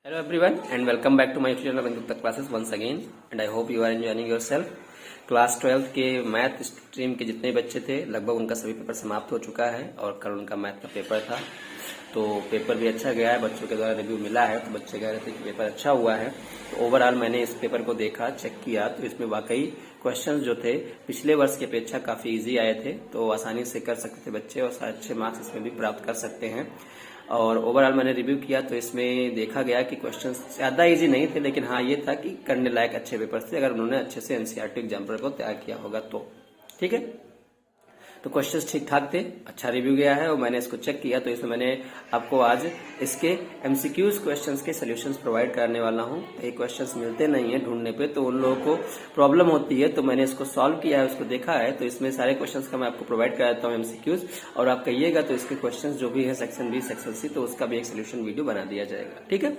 Hello everyone and welcome back to my YouTube channel Gupta classes once again and I hope you are enjoying yourself. Class 12 के math stream के जितने बच्चे थे लगभग उनका सभी पेपर समाप्त हो चुका है और कल उनका मैथ का पेपर था, तो पेपर भी अच्छा गया है। बच्चों के द्वारा रिव्यू मिला है तो बच्चे कह रहे थे कि पेपर अच्छा हुआ है। तो ओवरऑल मैंने इस पेपर को देखा, चेक किया तो इसमें वाकई क्वेश्चंस जो थे पिछले वर्ष की अपेक्षा काफी इजी आए थे, तो आसानी से कर सकते थे बच्चे और अच्छे मार्क्स इसमें भी प्राप्त कर सकते हैं। और ओवरऑल मैंने रिव्यू किया तो इसमें देखा गया कि क्वेश्चंस ज्यादा इजी नहीं थे, लेकिन हाँ ये था कि करने लायक अच्छे पेपर थे अगर उन्होंने अच्छे से एनसीईआरटी एग्जाम पेपर को तैयार किया होगा तो। ठीक है, तो क्वेश्चंस ठीक ठाक थे, अच्छा रिव्यू गया है और मैंने इसको चेक किया तो इसमें मैंने आपको आज इसके एमसीक्यूज क्वेश्चंस के सॉल्यूशंस प्रोवाइड करने वाला हूं। ये क्वेश्चंस मिलते नहीं है ढूंढने पे, तो उन लोगों को प्रॉब्लम होती है, तो मैंने इसको सॉल्व किया है, उसको देखा है, तो इसमें सारे क्वेश्चंस का मैं आपको प्रोवाइड कर देता हूँ एमसीक्यूज, और आप कहिएगा तो इसके क्वेश्चन जो भी है सेक्शन बी सेक्शन सी तो उसका भी एक सोल्यूशन वीडियो बना दिया जाएगा। ठीक है,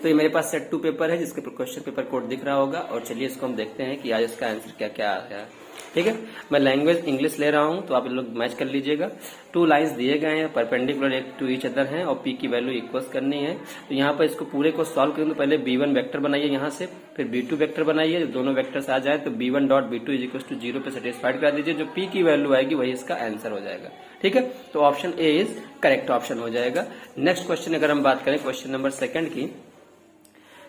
तो ये मेरे पास सेट 2 पेपर है जिसके क्वेश्चन पेपर कोड दिख रहा होगा, और चलिए इसको हम देखते हैं कि आज इसका आंसर क्या क्या आ गया। ठीक है, मैं लैंग्वेज इंग्लिश ले रहा हूं तो आप लोग मैच कर लीजिएगा। 2 लाइंस दिए गए हैं परपेंडिकुलर एक टू ईच अदर हैं और पी की वैल्यू इक्वल्स करनी है। तो यहाँ पर इसको पूरे को सॉल्व करेंगे तो पहले b1 वेक्टर बनाइए यहाँ से, फिर b2 वेक्टर बनाइए, जब दोनों वेक्टर्स आ जाए तो b1 dot b2 is equal to 0 पे सेटिस्फाइड करा दीजिए, जो p की वैल्यू आएगी वही इसका आंसर हो जाएगा। ठीक है, तो option A is correct option हो जाएगा। नेक्स्ट क्वेश्चन अगर हम बात करें क्वेश्चन नंबर 2 की,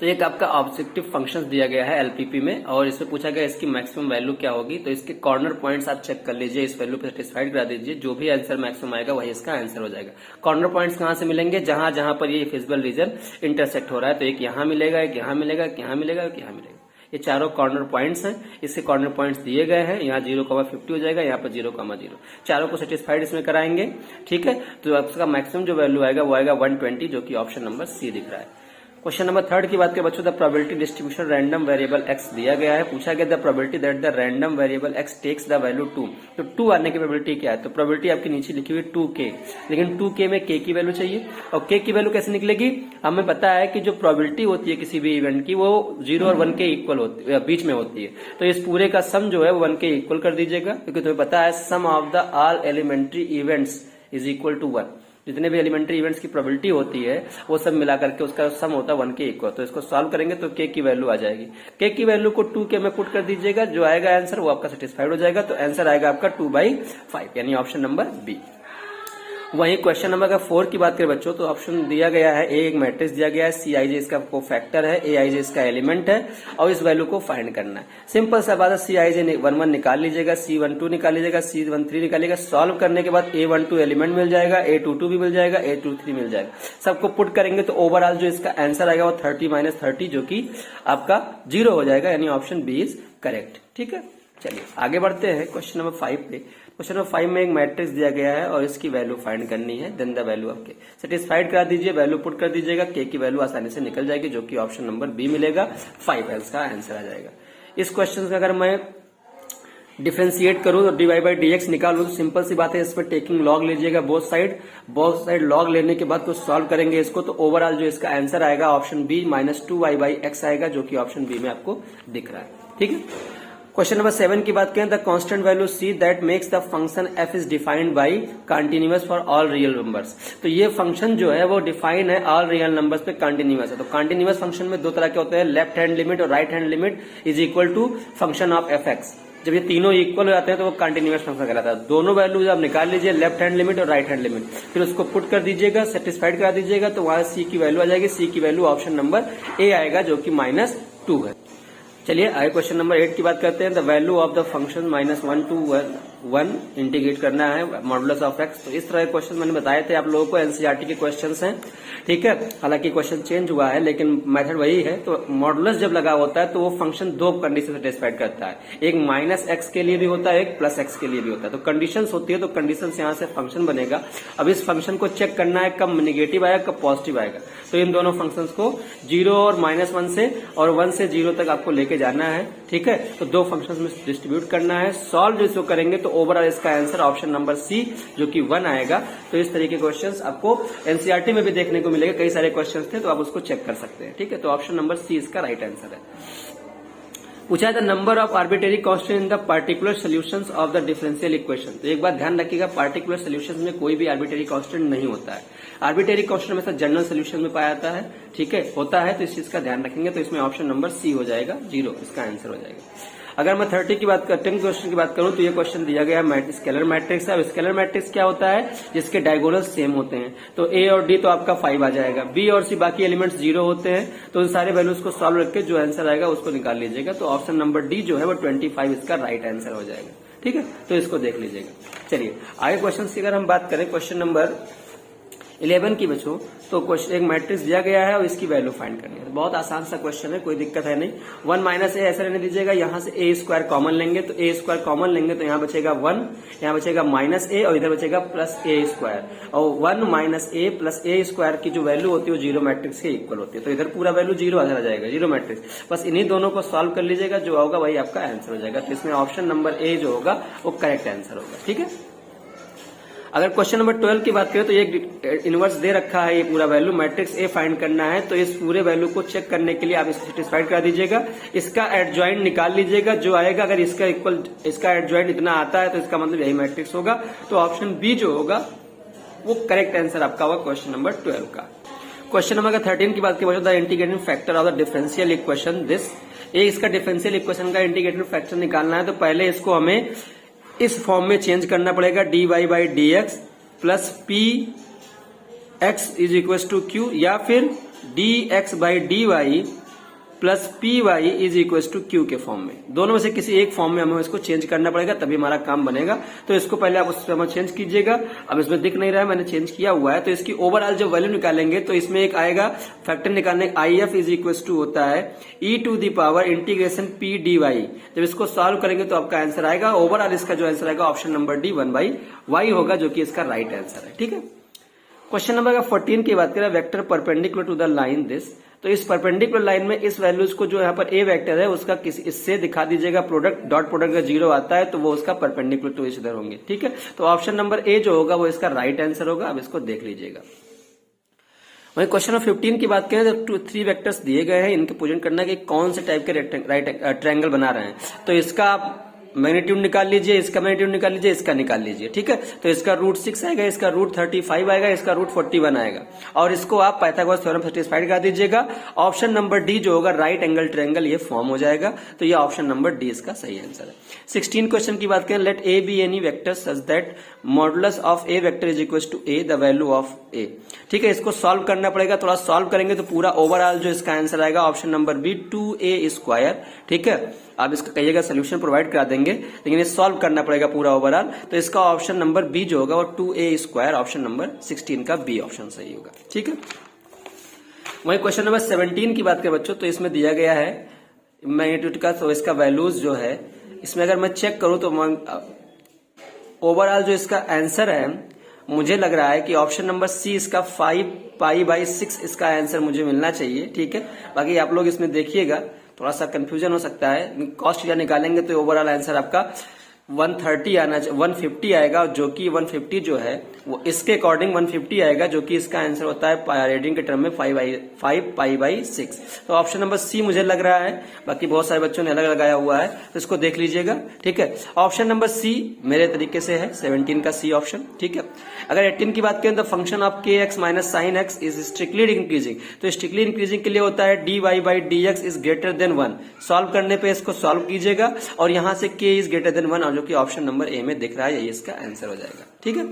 तो एक आपका ऑब्जेक्टिव फंक्शंस दिया गया है एलपीपी में और इसमें पूछा गया इसकी मैक्सिमम वैल्यू क्या होगी। तो इसके कॉर्नर पॉइंट्स आप चेक कर लीजिए, इस वैल्यू पे सेटिस्फाइड करा दीजिए, जो भी आंसर मैक्सिमम आएगा वही इसका आंसर हो जाएगा। कॉर्नर पॉइंट्स कहां से मिलेंगे, जहां जहां पर ये फिजिबल रीजन इंटरसेक्ट हो रहा है, तो एक यहां मिलेगा, एक यहां मिलेगा, एक यहां मिलेगा, एक यहां मिलेगा। ये चारों कॉर्नर पॉइंट्स हैं, इसके कॉर्नर पॉइंट्स दिए गए हैं, यहाँ 0,50 हो जाएगा, यहाँ पर 0,0, चारों को सेटिस्फाइड इसमें कराएंगे। ठीक है, तो आपका मैक्सिमम जो वैल्यू आएगा वो आएगा 120, जो कि ऑप्शन नंबर सी दिख रहा है। क्वेश्चन नंबर 3 की बात करें बच्चों, the probability distribution random variable x दिया गया है, पूछा गया the probability that the random variable x takes the value 2, तो 2 आने की प्रोबेबिलिटी क्या है, तो प्रोबेबिलिटी आपकी नीचे लिखी हुई 2k, लेकिन 2k में k की वैल्यू चाहिए, और k की वैल्यू कैसे निकलेगी, हमें पता है कि जो प्रोबेबिलिटी होती है किसी भी इवेंट की वो 0 और 1 के इक्वल होती है, बीच में होती है, तो इस पूरे का सम जो है वो 1 के इक्वल कर दीजिएगा, क्योंकि तुम्हें पता है sum of the all elementary events is equal to 1, जितने भी एलिमेंट्री इवेंट्स की प्रोबेबिलिटी होती है वो सब मिला करके उसका सम होता है 1 के इक्वल। तो इसको सॉल्व करेंगे तो k की वैल्यू आ जाएगी, k की वैल्यू को 2k में पुट कर दीजिएगा, जो आएगा आंसर वो आपका सेटिस्फाइड हो जाएगा, तो आंसर आएगा आपका 2/5 यानी ऑप्शन नंबर बी। वहीं क्वेश्चन नंबर 4 की बात करें बच्चों, तो ऑप्शन दिया गया है ए, एक मैट्रिक्स दिया गया है, Cij इसका को फैक्टर है, Aij इसका एलिमेंट है और इस वैल्यू को फाइंड करना है। सिंपल सा बात है, Cij 11 निकाल लीजिएगा, C12 निकाल लीजिएगा, C13 निकालिएगा, सॉल्व करने के बाद A12 एलिमेंट मिल जाएगा, A22 भी मिल जाएगा, A23 मिल जाएगा, सबको पुट करेंगे तो ओवरऑल जो इसका आंसर आएगा वो 30 - 30 जो कि आपका 0 हो जाएगा, यानी ऑप्शन बी इज करेक्ट। ठीक है, चलिए आगे बढ़ते हैं क्वेश्चन नंबर 5 पे। क्वेश्चन नंबर 5 में एक मैट्रिक्स दिया गया है और इसकी वैल्यू फाइंड करनी है, देन द वैल्यू ऑफ के, सेटिस्फाइड करा दीजिए, वैल्यू पुट कर दीजिएगा, के की वैल्यू आसानी से निकल जाएगी, जो कि ऑप्शन नंबर बी मिलेगा, 5 का आंसर आ जाएगा। इस क्वेश्चन का अगर मैं डिफरेंशिएट करूं तो dy/dx निकालूं तो सिंपल सी बात है, इसमें टेकिंग लॉग लीजिएगा बोथ साइड लॉग लेने के बाद तो सॉल्व करेंगे इसको, तो ओवरऑल जो इसका आंसर आएगा ऑप्शन बी -2y/x आएगा, जो कि ऑप्शन बी में आपको दिख रहा है। ठीक है, क्वेश्चन नंबर 7 की बात करें, the constant value c that makes the function f is defined by continuous for all real numbers, तो ये फंक्शन जो है वो डिफाइन है ऑल रियल नंबर्स पे कंटिन्यूअस है। तो कंटिन्यूअस फंक्शन में 2 तरह के होते हैं, लेफ्ट हैंड लिमिट और right hand limit is equal to function of fx। जब ये तीनों इक्वल हो जाते हैं तो वो कंटिन्यूअस फंक्शन कहलाता है। दोनों वैल्यूज आप निकाल लीजिए, लेफ्ट हैंड लिमिट और राइट हैंड लिमिट, फिर उसको पुट कर दीजिएगा, सेटिस्फाइड करा दीजिएगा, तो वहां c की वैल्यू आ जाएगी, c की वैल्यू ऑप्शन नंबर ए आएगा, जो कि -2 है। चलिए आगे क्वेश्चन नंबर 8 की बात करते हैं, the value of the function -1 to 1 integrate करना है मॉडुलस ऑफ x। तो इस तरह के क्वेश्चन मैंने बताए थे आप लोगों को, एनसीईआरटी के क्वेश्चंस हैं। ठीक है, हालांकि क्वेश्चन चेंज हुआ है लेकिन मेथड वही है। तो मॉडुलस जब लगा होता है तो वो फंक्शन 2 कंडीशन सेटिस्फाइड करता है, एक -x के लिए भी होता है, एक +x के लिए भी होता है। तो कंडीशंस होती है, तो कंडीशन से यहाँ से फंक्शन बनेगा। अब इस फंक्शन को चेक करना है कब नेगेटिव आएगा कब पॉजिटिव आएगा, तो इन दोनों फंक्शंस को 0 और -1 से और 1 से 0 तक आपको लेके जाना है। ठीक है, तो 2 फंक्शंस में डिस्ट्रीब्यूट करना है, सॉल्व इसको करेंगे तो ओवरऑल इसका आंसर ऑप्शन नंबर सी, जो कि 1 आएगा। तो इस तरीके के क्वेश्चंस आपको एनसीईआरटी में भी देखने को मिलेगा, कई सारे क्वेश्चंस थे तो आप उसको चेक कर सकते हैं। ठीक है, तो ऑप्शन नंबर सी इसका राइट आंसर है। पूछा था number of arbitrary constant in the particular solutions of the differential equation. तो एक बात ध्यान रखिएगा, पार्टिकुलर सॉल्यूशंस में कोई भी आर्बिट्रेरी कांस्टेंट नहीं होता है। आर्बिट्रेरी कांस्टेंट हमेशा जनरल सॉल्यूशन में पाया जाता है, ठीक है, होता है। तो इस चीज का ध्यान रखेंगे। तो इसमें ऑप्शन नंबर सी हो जाएगा 0, इसका आंसर हो जाएगा। अगर मैं 30 की बात कर 10 क्वेश्चन की बात करूं तो ये क्वेश्चन दिया गया है स्केलर मैट्रिक्स है। अब स्केलर मैट्रिक्स क्या होता है? जिसके डायगोनल सेम होते हैं। तो ए और डी तो आपका 5 आ जाएगा, बी और सी बाकी एलिमेंट्स 0 होते हैं। तो उन सारे वैल्यूज को सॉल्व करके जो आंसर आएगा उसको निकाल लीजिएगा। तो ऑप्शन नंबर डी जो है वो 25 इसका राइट आंसर हो जाएगा, ठीक है। तो इसको देख लीजिएगा। चलिए आगे क्वेश्चन की अगर हम बात करें, क्वेश्चन नंबर 11 की बच्चों, तो क्वेश्चन एक मैट्रिक्स दिया गया है और इसकी वैल्यू फाइंड करनी है। तो बहुत आसान सा क्वेश्चन है, कोई दिक्कत है नहीं। 1 माइनस ए ऐसा रहने दीजिएगा, यहां से ए स्क्वायर कॉमन लेंगे। तो ए स्क्वायर कॉमन लेंगे तो यहाँ बचेगा 1, यहाँ बचेगा माइनस ए और इधर बचेगा प्लस ए स्क्वायर। और 1 माइनस ए प्लस ए स्क्वायर की जो वैल्यू होती है वो 0 मैट्रिक्स के इक्वल होती है। तो इधर पूरा वैल्यू 0 आ जाएगा, 0 मैट्रिक्स। बस इन्हीं दोनों को सॉल्व कर लीजिएगा, जो होगा वही आपका आंसर हो जाएगा। तो इसमें ऑप्शन नंबर ए जो होगा वो करेक्ट आंसर होगा, ठीक है। अगर क्वेश्चन नंबर 12 की बात करें तो ये इनवर्स दे रखा है, ये पूरा वैल्यू मैट्रिक्स ए फाइंड करना है। तो इस पूरे वैल्यू को चेक करने के लिए आप इसको सेटिस्फाइड कर दीजिएगा, इसका एडजॉइंट निकाल लीजिएगा जो आएगा। अगर इसका इक्वल, इसका एडजॉइंट इतना आता है तो इसका मतलब यही मैट्रिक्स होगा। तो ऑप्शन बी जो होगा वो करेक्ट आंसर आपका होगा क्वेश्चन नंबर 12 का। क्वेश्चन नंबर 13 की बात करें, the integrating factor of the differential equation this. ये इसका डिफरेंशियल इक्वेशन का इंटीग्रेटिंग फैक्टर निकालना है। तो पहले इसको हमें इस फॉर्म में चेंज करना पड़ेगा, dy by d x plus p x is equal to q, या फिर d x by d y plus p y is equal to q के फॉर्म में। दोनों में से किसी एक फॉर्म में हमें इसको चेंज करना पड़ेगा, तभी हमारा काम बनेगा। तो इसको पहले आप उस समय चेंज कीजिएगा। अब इसमें दिख नहीं रहा है, मैंने चेंज किया हुआ है। तो इसकी ओवरऑल जब वैल्यू निकालेंगे तो इसमें एक आएगा फैक्टर निकालने, I F is equal to होता है e to the power integration p d y. जब इसको सॉल्व करेंगे तो आपका आंसर आएगा, ओवरऑल इसका जो आंसर आएगा option number d 1 by y होगा, जो कि इसका राइट आंसर है, ठीक है। क्वेश्चन नंबर 14 की बात करें, vector perpendicular to the line this. तो इस परपेंडिकुलर लाइन में इस वैल्यूज को जो यहाँ पर ए वेक्टर है उसका किसी इससे दिखा दीजिएगा प्रोडक्ट, डॉट प्रोडक्ट का 0 आता है तो वो उसका परपेंडिकुलर टू इधर होंगे, ठीक है। तो ऑप्शन नंबर ए जो होगा वो इसका राइट आंसर होगा। अब इसको देख लीजिएगा। वही क्वेश्चन नंबर 15 की बात करें तो 3 वेक्टर्स दिए गए हैं, इनके प्रेजेंट करना है कि कौन से टाइप के ट्रायंगल बना रहे हैं। तो इसका मैग्नीट्यूड निकाल लीजिए, इसका मैग्नीट्यूड निकाल लीजिए, इसका निकाल लीजिए, ठीक है। तो इसका रूट 6 आएगा, इसका रूट 35 आएगा, इसका रूट 41 आएगा। और इसको आप पाइथागोरस थ्योरम सेटिस्फाइड कर दीजिएगा। ऑप्शन नंबर डी जो होगा राइट एंगल ट्रायंगल ये फॉर्म हो जाएगा। तो ये ऑप्शन नंबर डी इसका सही आंसर है। 16 क्वेश्चन की बात करें, let a be any vector such that modulus of a vector is equal to a the value of a, ठीक है। इसको सॉल्व करना पड़ेगा, थोड़ा सॉल्व करेंगे तो पूरा ओवरऑल जो इसका आंसर आएगा option number B 2a square, ठीक है। आप इसका कहिएगा सोल्यूशन प्रोवाइड करा देंगे, लेकिन ये सॉल्व करना पड़ेगा पूरा ओवरऑल। तो इसका ऑप्शन नंबर बी जो होगा वो 2a स्क्वायर, ऑप्शन नंबर 16 का बी ऑप्शन सही होगा, ठीक है। वही क्वेश्चन नंबर 17 की बात करें बच्चों, तो इसमें दिया गया है मैग्नीट्यूड का, तो इसका वैल्यूज जो है इसमें अगर मैं चेक करूं तो ओवरऑल जो इसका आंसर है मुझे लग रहा है कि ऑप्शन नंबर सी इसका 5 पाई बाई 6 इसका आंसर मुझे मिलना चाहिए, ठीक है। बाकी आप लोग इसमें देखिएगा, थोड़ा सा कंफ्यूजन हो सकता है। कॉस्ट या निकालेंगे तो ओवरऑल आंसर आपका 130 आना, 150 आएगा, जो कि 150 जो है वो इसके अकॉर्डिंग 150 आएगा, जो कि इसका आंसर होता है रेडियन के टर्म में 5 पाई बाई 6। तो ऑप्शन नंबर सी मुझे लग रहा है, बाकी बहुत सारे बच्चों ने अलग लगाया हुआ है, तो इसको देख लीजिएगा, ठीक है। ऑप्शन नंबर सी मेरे तरीके से है 17 का सी ऑप्शन, ठीक है। अगर 18 की बात करें तो function of k x minus sine x is strictly increasing. तो स्ट्रिक्टली इंक्रीजिंग के लिए होता है d y by d x is greater than 1। Solve करने पे इसको सॉल्व कीजिएगा और यहां से के इज ग्रेटर देन 1, और जो कि ऑप्शन नंबर ए में दिख रहा है, यही इसका आंसर हो जाएगा, ठीक है।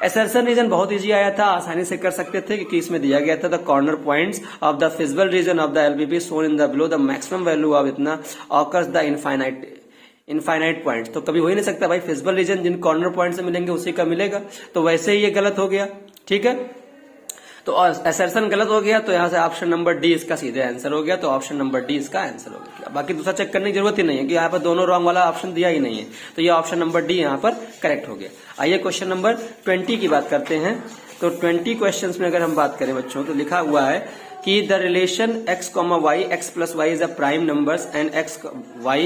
असर्शन रीजन बहुत इजी आया था, आसानी से कर सकते थे, क्योंकि इसमें दिया गया था the corner points of the feasible region of the LBB shown in the below the maximum value of इतना ऑकर्स द इनफाइनाइट पॉइंट। तो कभी हो ही नहीं सकता भाई, फिजिबल रीजन जिन कॉर्नर पॉइंट से मिलेंगे उसी का मिलेगा। तो वैसे ही ये गलत हो गया, ठीक है। तो असर्शन गलत हो गया, तो यहां से ऑप्शन नंबर डी इसका सीधे आंसर हो गया। तो ऑप्शन नंबर डी इसका आंसर हो गया। बाकी दूसरा चेक करने की जरूरत ही नहीं है कि यहाँ पर दोनों रॉन्ग वाला ऑप्शन दिया ही नहीं है। तो ये ऑप्शन नंबर डी यहाँ पर करेक्ट हो गया। आइए क्वेश्चन नंबर 20 की बात करते हैं। तो 20 क्वेश्चन में अगर हम बात करें बच्चों, तो लिखा हुआ है कि the relation x, y, x plus y is a prime numbers and x, y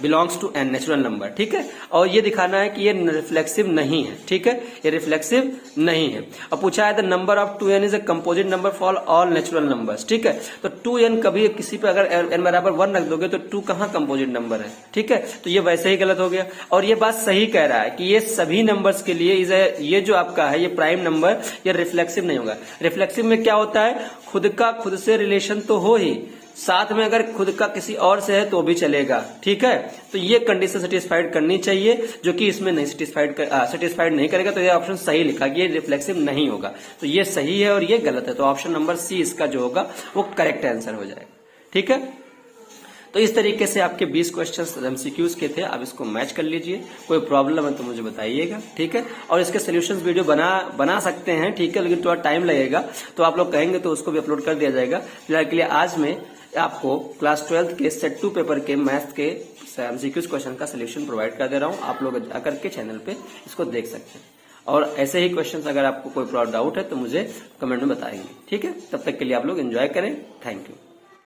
belongs to N natural number, ठीक है। और ये दिखाना है कि ये रिफ्लेक्सिव नहीं है, ठीक है, ये रिफ्लेक्सिव नहीं है। अब पूछा है the number of 2n is a composite number for all natural numbers, ठीक है। तो 2n कभी किसी पे अगर n बराबर 1 रख दोगे तो 2 कहाँ कंपोजिट नंबर है, ठीक है। तो ये वैसे ही गलत हो गया। और ये बात सही कह रहा है कि ये सभी नंबर्स के लिए ये जो आपका है ये प्राइम नंबर ये रिफ्लेक्सिव नहीं होगा। रिफ्लेक्सिव में क्या होता है, खुद का खुद से रिलेशन तो हो ही, साथ में अगर खुद का किसी और से है तो भी चलेगा, ठीक है। तो ये कंडीशन सेटिस्फाइड करनी चाहिए, जो कि इसमें नहीं सेटिस्फाइड नहीं करेगा। तो ये ऑप्शन सही लिखा कि ये रिफ्लेक्सिव नहीं होगा। तो ये सही है और ये गलत है। तो ऑप्शन नंबर सी इसका जो होगा वो करेक्ट आंसर हो जाएगा, ठीक है। तो इस तरीके से आपके 20 क्वेश्चंस एमसीक्यूज के थे। आप इसको मैच कर लीजिए, कोई प्रॉब्लम है तो मुझे बताइएगा, ठीक है। और इसके सोल्यूशंस वीडियो बना सकते हैं, ठीक है, लेकिन थोड़ा टाइम लगेगा। तो आप लोग कहेंगे तो उसको भी अपलोड कर दिया जाएगा। फिलहाल के लिए आज मैं आपको क्लास 12 के सेट 2 पेपर के मैथ के एमसीक्यूज क्वेश्चन का सोल्यूशन प्रोवाइड कर दे रहा हूँ। आप लोग जाकर के चैनल पे इसको देख सकते हैं। और ऐसे ही क्वेश्चंस अगर आपको कोई डाउट है तो मुझे कमेंट में बताएंगे, ठीक है। तब तक के लिए आप लोग एंजॉय करें। Thank you.